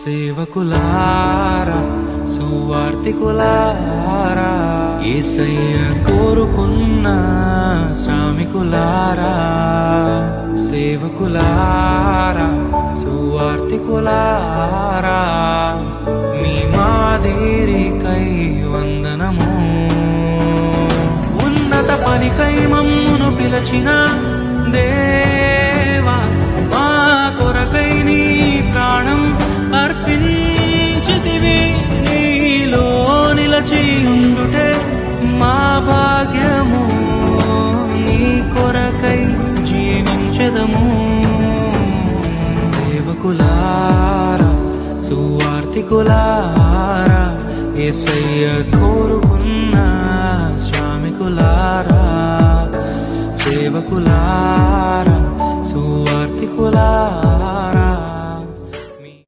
సేవకులారా సువార్తికులారా యేసయ్య కోరుకున్న శ్రామికులారా సేవకులారా సువార్తికులారా మీ మాదిరికై వందనము ఉన్నత పనికై మమ్మును పిలచిన దేవా మా కొరకై నీ ప్రాణం అర్పించితివి నీలో నిలచి ఉండుటే మా భాగ్యము నీ కొరకై జీవించెదము సేవకులారా సువార్తికులారా యేసయ్య కోరుకున్న శ్రామికులారా సేవకులారా సువార్తికులారా